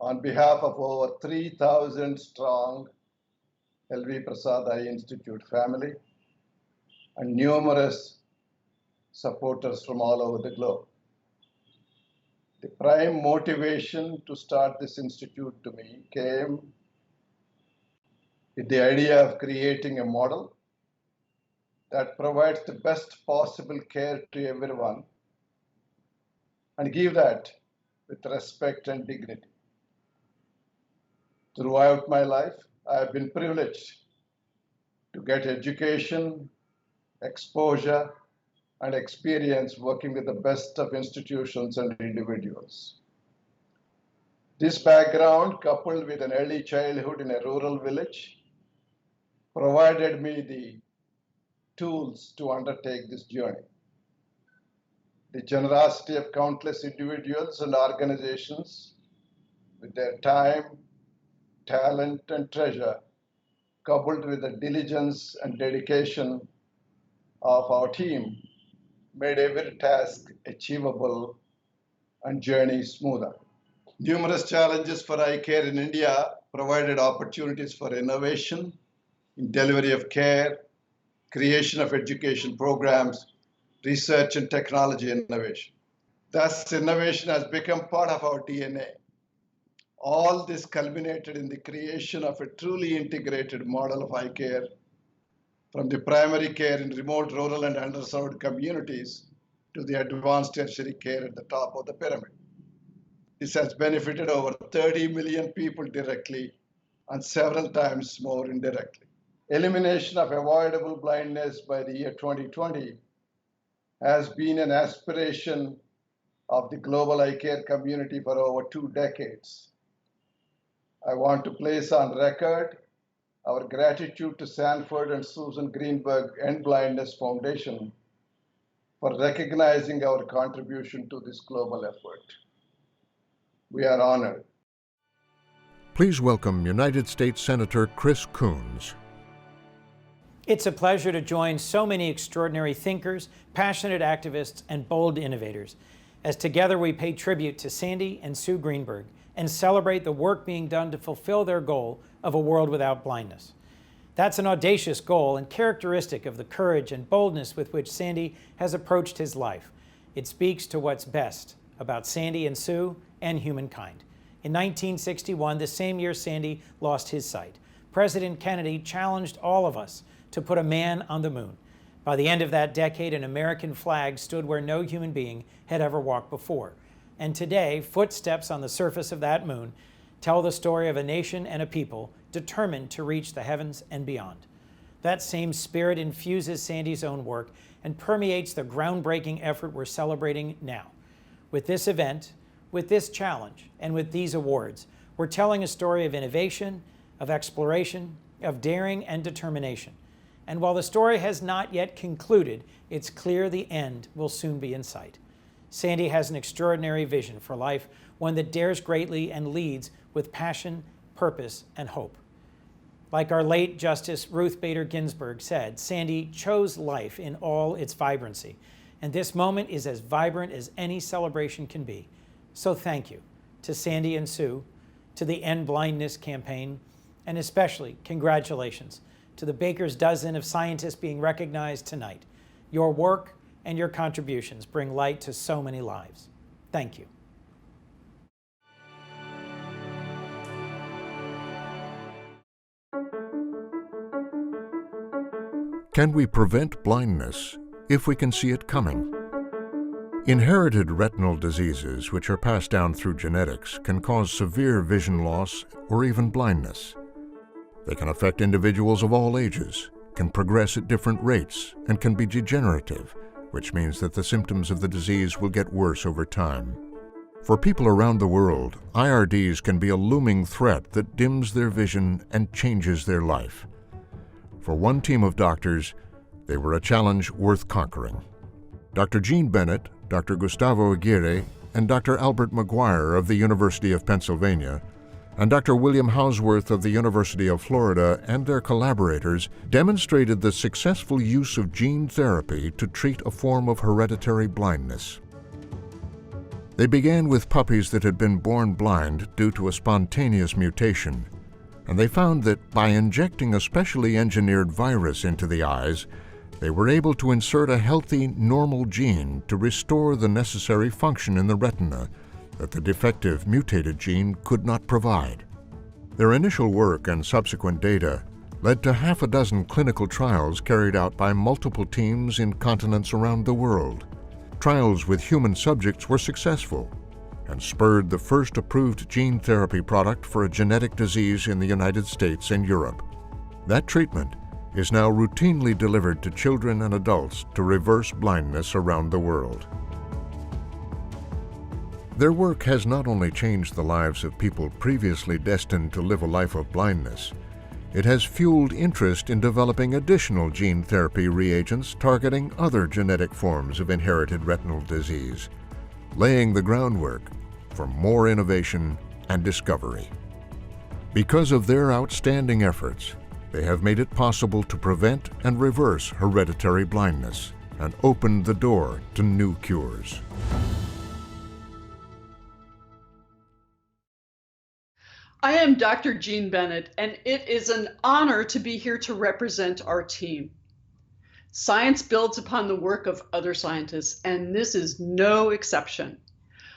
on behalf of over 3,000 strong L.V. Prasad Eye Institute family and numerous supporters from all over the globe. The prime motivation to start this institute to me came with the idea of creating a model that provides the best possible care to everyone and give that with respect and dignity. Throughout my life, I have been privileged to get education, exposure, and experience working with the best of institutions and individuals. This background, coupled with an early childhood in a rural village, provided me the tools to undertake this journey. The generosity of countless individuals and organizations with their time, talent, and treasure, coupled with the diligence and dedication of our team, made every task achievable and journey smoother. Numerous challenges for eye care in India provided opportunities for innovation in delivery of care, creation of education programs, research and technology innovation. Thus, innovation has become part of our DNA. All this culminated in the creation of a truly integrated model of eye care, from the primary care in remote, rural, and underserved communities to the advanced tertiary care at the top of the pyramid. This has benefited over 30 million people directly and several times more indirectly. Elimination of avoidable blindness by the year 2020 has been an aspiration of the global eye care community for over 2 decades. I want to place on record our gratitude to Sanford and Susan Greenberg End Blindness Foundation for recognizing our contribution to this global effort. We are honored. Please welcome United States Senator Chris Coons. It's a pleasure to join so many extraordinary thinkers, passionate activists, and bold innovators. as together we pay tribute to Sandy and Sue Greenberg and celebrate the work being done to fulfill their goal of a world without blindness. That's an audacious goal and characteristic of the courage and boldness with which Sandy has approached his life. It speaks to what's best about Sandy and Sue and humankind. In 1961, the same year Sandy lost his sight, President Kennedy challenged all of us to put a man on the moon. By the end of that decade, an American flag stood where no human being had ever walked before. And today, footsteps on the surface of that moon tell the story of a nation and a people determined to reach the heavens and beyond. That same spirit infuses Sandy's own work and permeates the groundbreaking effort we're celebrating now. With this event, with this challenge, and with these awards, we're telling a story of innovation, of exploration, of daring and determination. And while the story has not yet concluded, it's clear the end will soon be in sight. Sandy has an extraordinary vision for life, one that dares greatly and leads with passion, purpose, and hope. Like our late Justice Ruth Bader Ginsburg said, Sandy chose life in all its vibrancy, and this moment is as vibrant as any celebration can be. So thank you to Sandy and Sue, to the End Blindness campaign, and especially congratulations to the baker's dozen of scientists being recognized tonight. Your work and your contributions bring light to so many lives. Thank you. Can we prevent blindness if we can see it coming? Inherited retinal diseases, which are passed down through genetics, can cause severe vision loss or even blindness. They can affect individuals of all ages, can progress at different rates, and can be degenerative, which means that the symptoms of the disease will get worse over time. For people around the world, IRDs can be a looming threat that dims their vision and changes their life. For one team of doctors, they were a challenge worth conquering. Dr. Jean Bennett, Dr. Gustavo Aguirre, and Dr. Albert McGuire of the University of Pennsylvania, and Dr. William Hausworth of the University of Florida and their collaborators demonstrated the successful use of gene therapy to treat a form of hereditary blindness. They began with puppies that had been born blind due to a spontaneous mutation, and they found that by injecting a specially engineered virus into the eyes, they were able to insert a healthy, normal gene to restore the necessary function in the retina that the defective, mutated gene could not provide. Their initial work and subsequent data led to half a dozen clinical trials carried out by multiple teams in continents around the world. Trials with human subjects were successful and spurred the first approved gene therapy product for a genetic disease in the United States and Europe. That treatment is now routinely delivered to children and adults to reverse blindness around the world. Their work has not only changed the lives of people previously destined to live a life of blindness, it has fueled interest in developing additional gene therapy reagents targeting other genetic forms of inherited retinal disease, laying the groundwork for more innovation and discovery. Because of their outstanding efforts, they have made it possible to prevent and reverse hereditary blindness and opened the door to new cures. I am Dr. Jean Bennett, and it is an honor to be here to represent our team. Science builds upon the work of other scientists, and this is no exception.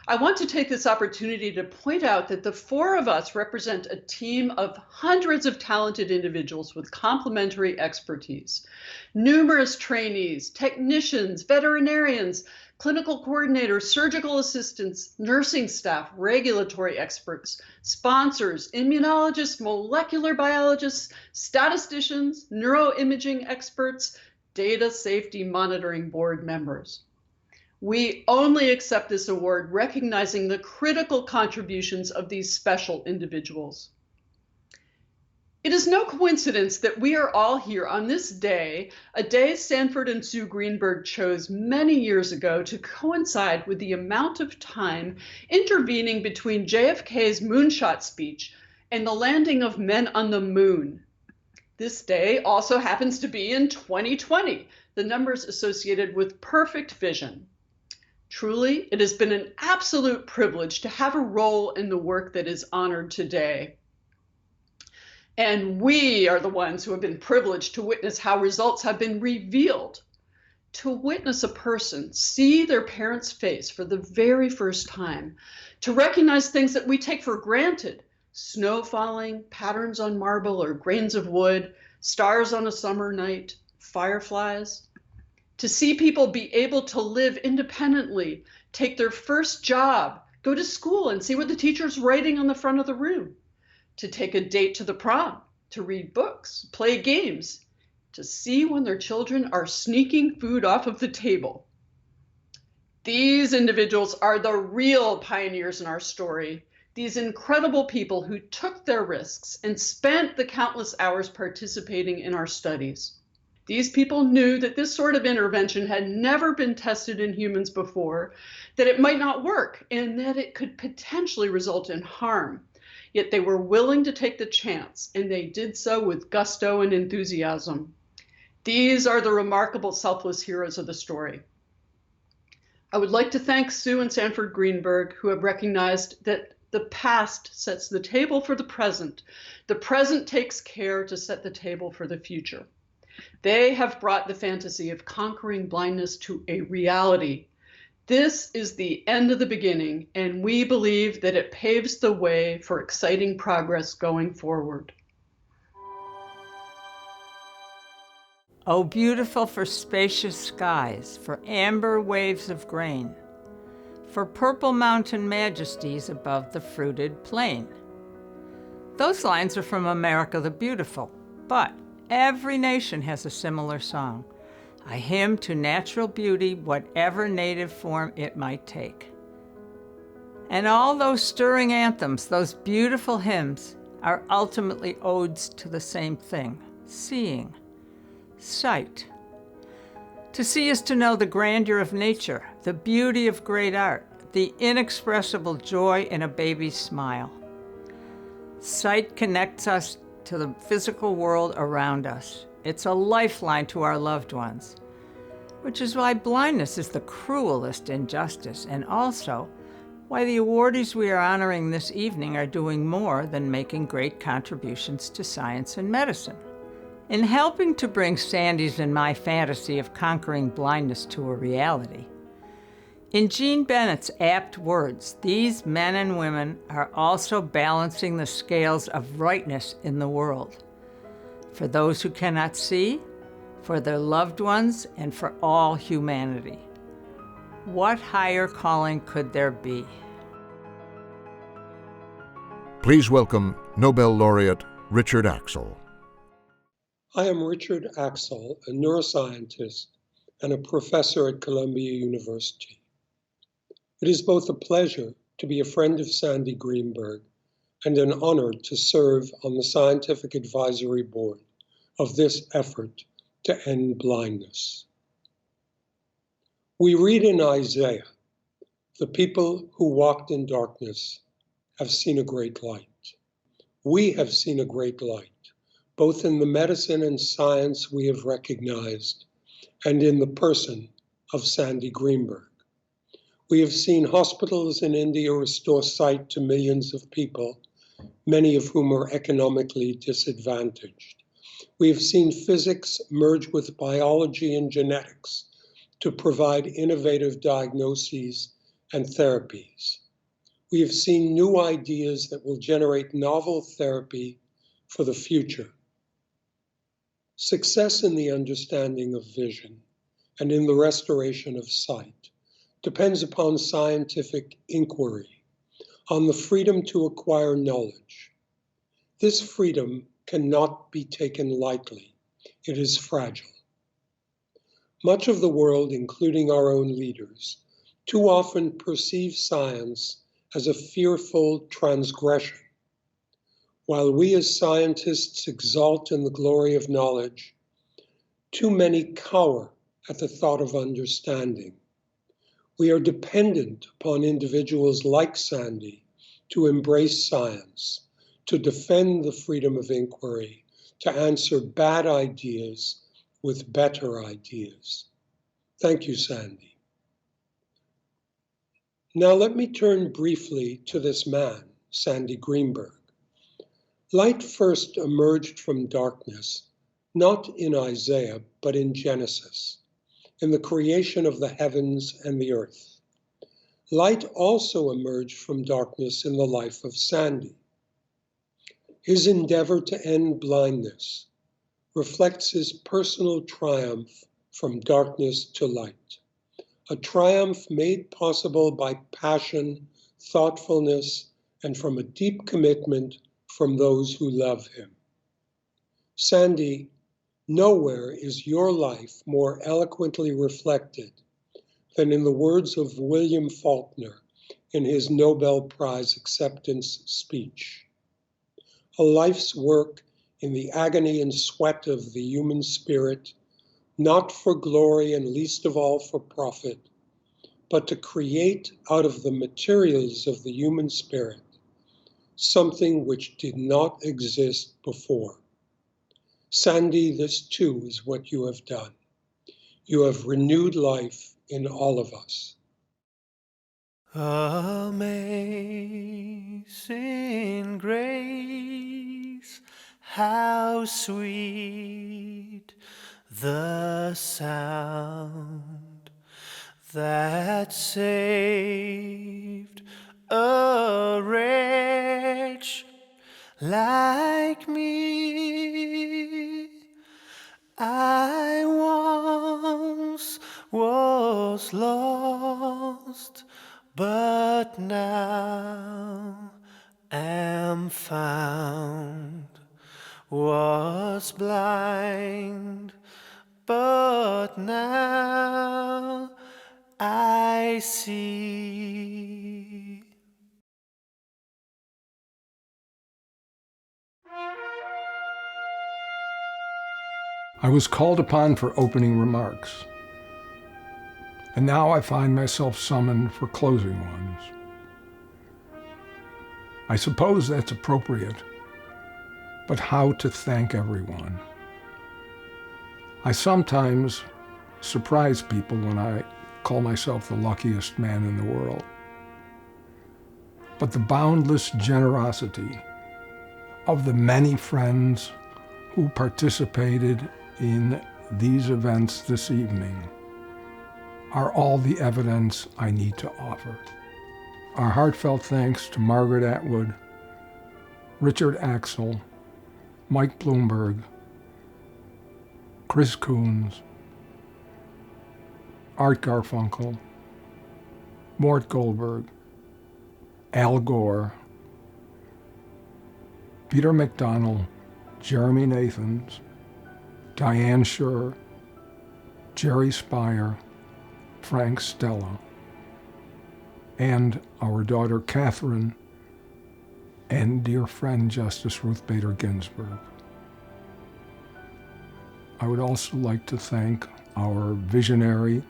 I want to take this opportunity to point out that the four of us represent a team of hundreds of talented individuals with complementary expertise. Numerous trainees, technicians, veterinarians, clinical coordinators, surgical assistants, nursing staff, regulatory experts, sponsors, immunologists, molecular biologists, statisticians, neuroimaging experts, data safety monitoring board members. We only accept this award recognizing the critical contributions of these special individuals. It is no coincidence that we are all here on this day, a day Sanford and Sue Greenberg chose many years ago to coincide with the amount of time intervening between JFK's moonshot speech and the landing of men on the moon. This day also happens to be in 2020, the numbers associated with perfect vision. Truly, it has been an absolute privilege to have a role in the work that is honored today. And we are the ones who have been privileged to witness how results have been revealed. To witness a person see their parent's face for the very first time, to recognize things that we take for granted, snow falling, patterns on marble or grains of wood, stars on a summer night, fireflies. To see people be able to live independently, take their first job, go to school and see what the teacher's writing on the front of the room. To take a date to the prom, to read books, play games, to see when their children are sneaking food off of the table. These individuals are the real pioneers in our story, these incredible people who took their risks and spent the countless hours participating in our studies. These people knew that this sort of intervention had never been tested in humans before, that it might not work, and that it could potentially result in harm. Yet they were willing to take the chance, and they did so with gusto and enthusiasm. These are the remarkable selfless heroes of the story. I would like to thank Sue and Sanford Greenberg, who have recognized that the past sets the table for the present. The present takes care to set the table for the future. They have brought the fantasy of conquering blindness to a reality. This is the end of the beginning, and we believe that it paves the way for exciting progress going forward. Oh, beautiful for spacious skies, for amber waves of grain, for purple mountain majesties above the fruited plain. Those lines are from America the Beautiful, but every nation has a similar song, a hymn to natural beauty, whatever native form it might take. And all those stirring anthems, those beautiful hymns, are ultimately odes to the same thing, seeing. Sight. To see is to know the grandeur of nature, the beauty of great art, the inexpressible joy in a baby's smile. Sight connects us to the physical world around us. It's a lifeline to our loved ones, which is why blindness is the cruelest injustice, and also why the awardees we are honoring this evening are doing more than making great contributions to science and medicine. In helping to bring Sandy's and my fantasy of conquering blindness to a reality, in Jean Bennett's apt words, these men and women are also balancing the scales of rightness in the world, for those who cannot see, for their loved ones, and for all humanity. What higher calling could there be? Please welcome Nobel laureate Richard Axel. I am Richard Axel, a neuroscientist and a professor at Columbia University. It is both a pleasure to be a friend of Sandy Greenberg and an honor to serve on the scientific advisory board of this effort to end blindness. We read in Isaiah, "The people who walked in darkness have seen a great light." We have seen a great light, both in the medicine and science we have recognized, and in the person of Sandy Greenberg. We have seen hospitals in India restore sight to millions of people, many of whom are economically disadvantaged. We have seen physics merge with biology and genetics to provide innovative diagnoses and therapies. We have seen new ideas that will generate novel therapy for the future. Success in the understanding of vision and in the restoration of sight depends upon scientific inquiry, on the freedom to acquire knowledge. This freedom cannot be taken lightly. It is fragile. Much of the world, including our own leaders, too often perceive science as a fearful transgression. While we as scientists exalt in the glory of knowledge, too many cower at the thought of understanding. We are dependent upon individuals like Sandy to embrace science, to defend the freedom of inquiry, to answer bad ideas with better ideas. Thank you, Sandy. Now let me turn briefly to this man, Sandy Greenberg. Light first emerged from darkness, not in Isaiah, but in Genesis, in the creation of the heavens and the earth. Light also emerged from darkness in the life of Sandy. His endeavor to end blindness reflects his personal triumph from darkness to light, a triumph made possible by passion, thoughtfulness, and from a deep commitment from those who love him. Sandy, nowhere is your life more eloquently reflected than in the words of William Faulkner in his Nobel Prize acceptance speech. A life's work in the agony and sweat of the human spirit, not for glory and least of all for profit, but to create out of the materials of the human spirit something which did not exist before. Sandy, this too is what you have done. You have renewed life in all of us. Amazing grace, how sweet the sound that saved a wretch like me. I once was lost, but now am found. Was blind, but now I see. I was called upon for opening remarks, and now I find myself summoned for closing ones. I suppose that's appropriate, but how to thank everyone? I sometimes surprise people when I call myself the luckiest man in the world. But the boundless generosity of the many friends who participated in these events this evening are all the evidence I need to offer. Our heartfelt thanks to Margaret Atwood, Richard Axel, Mike Bloomberg, Chris Coons, Art Garfunkel, Mort Goldberg, Al Gore, Peter McDonnell, Jeremy Nathans, Diane Schur, Jerry Speyer, Frank Stella, and our daughter Kathryn, and dear friend Justice Ruth Bader Ginsburg. I would also like to thank our visionary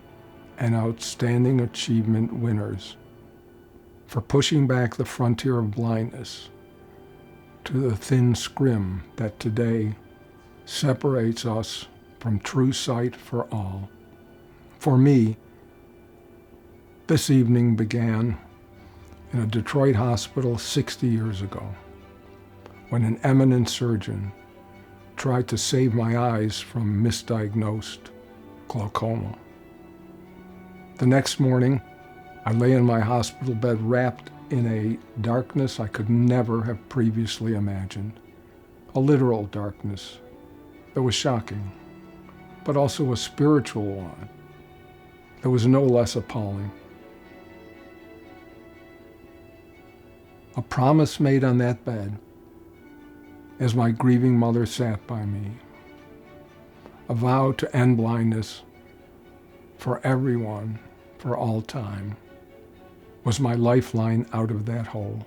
and outstanding achievement winners for pushing back the frontier of blindness to the thin scrim that today separates us from true sight for all. For me, this evening began in a Detroit hospital 60 years ago, when an eminent surgeon tried to save my eyes from misdiagnosed glaucoma. The next morning, I lay in my hospital bed wrapped in a darkness I could never have previously imagined, a literal darkness that was shocking, but also a spiritual one that was no less appalling. A promise made on that bed as my grieving mother sat by me. A vow to end blindness for everyone, for all time, was my lifeline out of that hole.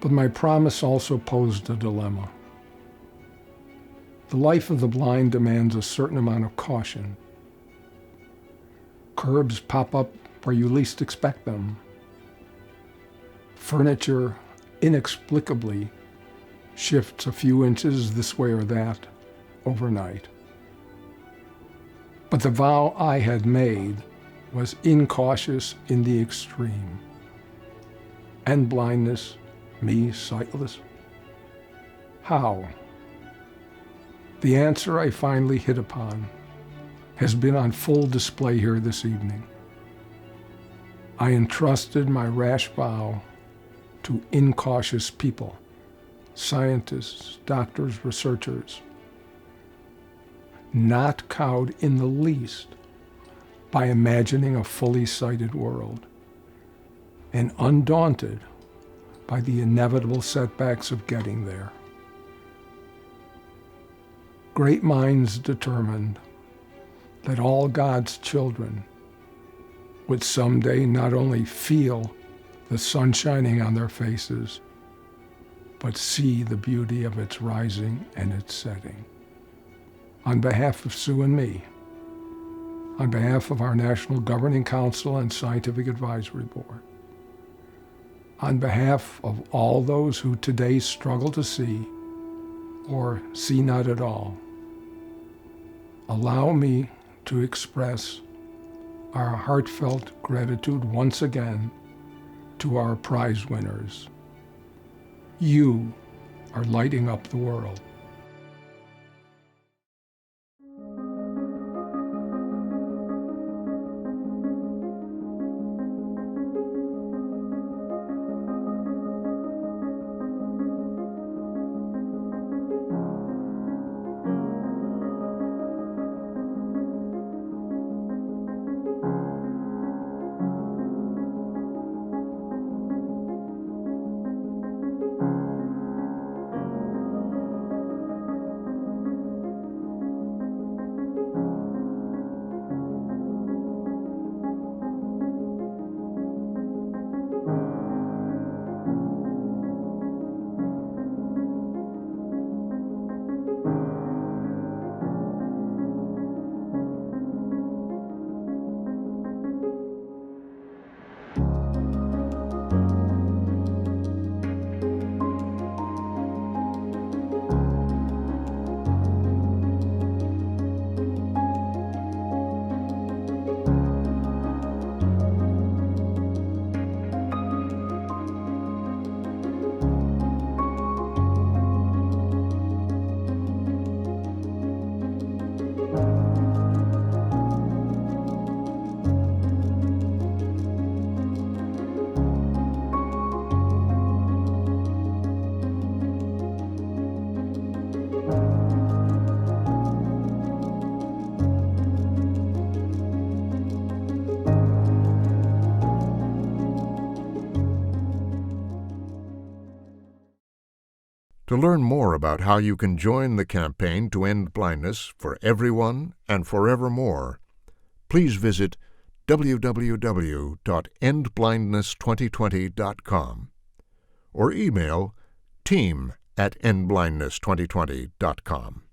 But my promise also posed a dilemma. The life of the blind demands a certain amount of caution. Curbs pop up where you least expect them. Furniture inexplicably shifts a few inches this way or that overnight. But the vow I had made was incautious in the extreme. End blindness, me sightless? How? The answer I finally hit upon has been on full display here this evening. I entrusted my rash vow to incautious people, scientists, doctors, researchers, not cowed in the least by imagining a fully sighted world, and undaunted by the inevitable setbacks of getting there. Great minds determined that all God's children would someday not only feel the sun shining on their faces, but see the beauty of its rising and its setting. On behalf of Sue and me, on behalf of our National Governing Council and Scientific Advisory Board, on behalf of all those who today struggle to see or see not at all, allow me to express our heartfelt gratitude once again to our prize winners. You are lighting up the world. To learn more about how you can join the campaign to end blindness for everyone and forevermore, please visit www.endblindness2020.com or email team@endblindness2020.com.